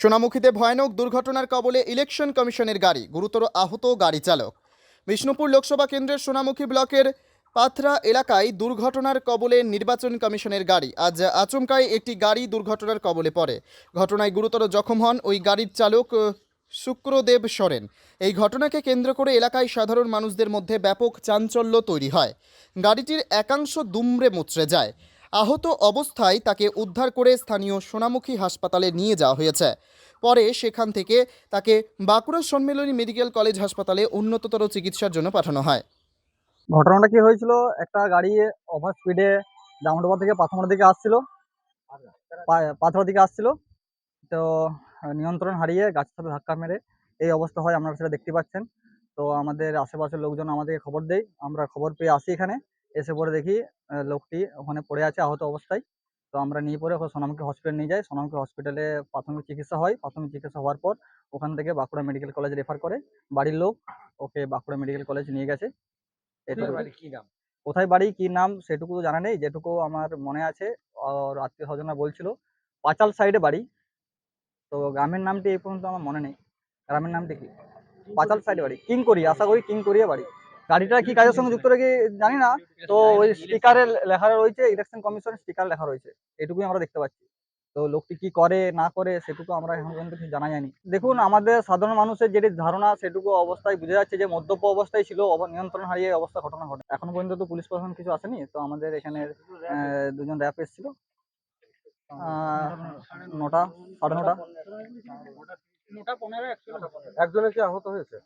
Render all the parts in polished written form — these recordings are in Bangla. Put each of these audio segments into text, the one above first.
সোনামুখীতে ভয়ানক দুর্ঘটনার কবলে ইলেকশন কমিশনের গাড়ি, গুরুতর আহত গাড়ি চালক। বিষ্ণুপুর লোকসভা কেন্দ্রের সোনামুখী ব্লকের পাথরা এলাকায় দুর্ঘটনার কবলে নির্বাচন কমিশনের গাড়ি। আজ আচমকায় একটি গাড়ি দুর্ঘটনার কবলে পড়ে। ঘটনায় গুরুতর জখম হন ওই গাড়ির চালক শুক্রদেব সরেন। এই ঘটনাকে কেন্দ্র করে এলাকায় সাধারণ মানুষদের মধ্যে ব্যাপক চাঞ্চল্য তৈরি হয়। গাড়িটির একাংশ দুমড়ে মুচড়ে যায়। আহত অবস্থায় তাকে উদ্ধার করে স্থানীয় সোনামুখী হাসপাতালে নিয়ে যাওয়া হয়েছে। পরে সেখান থেকে তাকে বাঁকুড়া সম্মেলনী মেডিকেল কলেজ হাসপাতালে উন্নততর চিকিৎসার জন্য পাঠানো হয়। ঘটনাটা কি হয়েছিল, একটা গাড়ি ওভার স্পিডে জামডোবা থেকে পাথমড়ার দিকে আসছিল, পাথর দিকে আসছিল। তো নিয়ন্ত্রণ হারিয়ে গাছের সাথে ধাক্কা মেরে এই অবস্থা হয়, আপনারা সেটা দেখতে পাচ্ছেন। তো আমাদের আশেপাশের লোকজন আমাদেরকে খবর দেয়, আমরা খবর পেয়ে আসি এখানে। এসে পরে দেখি লোকটি ওখানে পড়ে আছে আহত অবস্থায়। তো আমরা নিয়ে পরে ওখানে সোনামুখী হসপিটাল নিয়ে যাই। সোনামুখী হসপিটালে প্রাথমিক চিকিৎসা হয়। প্রাথমিক চিকিৎসা হওয়ার পর ওখান থেকে বাঁকুড়া মেডিকেল কলেজ রেফার করে। বাড়ির লোক ওকে বাঁকুড়া মেডিকেল কলেজ নিয়ে গেছে। এটুকু। কোথায় বাড়ি কি নাম সেটুকু জানা নেই, যেটুকু আমার মনে আছে ওর আত্মীয় স্বজনরা বলছিল পাঁচাল সাইডে বাড়ি। তো গ্রামের নামটি এই পর্যন্ত আমার মনে নেই। গ্রামের নামটি কি? পাঁচাল সাইডে বাড়ি, কিংকড়ি, আশা করি কিংকড়িয়া বাড়ি। গাড়িটা কি কাজের সঙ্গে যুক্ত রেখে জানি না। তো ওই স্টিকারে লেখা রয়েছে ইলেকশন কমিশন স্টিকার লেখা রয়েছে, এটুকুই আমরা দেখতে পাচ্ছি। তো লোকটি কি করে না করে সেটুকু আমরা এখন পর্যন্ত কিছু জানা যায়নি। দেখুন, আমাদের সাধারণ মানুষের যেটি ধারণা সেটুকু অবস্থায় বোঝা যাচ্ছে যে মদ্যপ অবস্থায় ছিল, নিয়ন্ত্রণ হারিয়ে অবস্থা ঘটনা ঘটে। এখনো পর্যন্ত তো পুলিশ প্রশাসন কিছু আসেনি। তো আমাদের এখানে দুজন র্যাব এসেছিল 9টা, 9:30। একজনের কি আহত হয়েছে?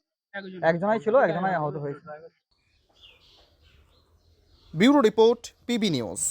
একজনাই ছিল, একজনাই আহত হয়েছে। Bureau report, PB news.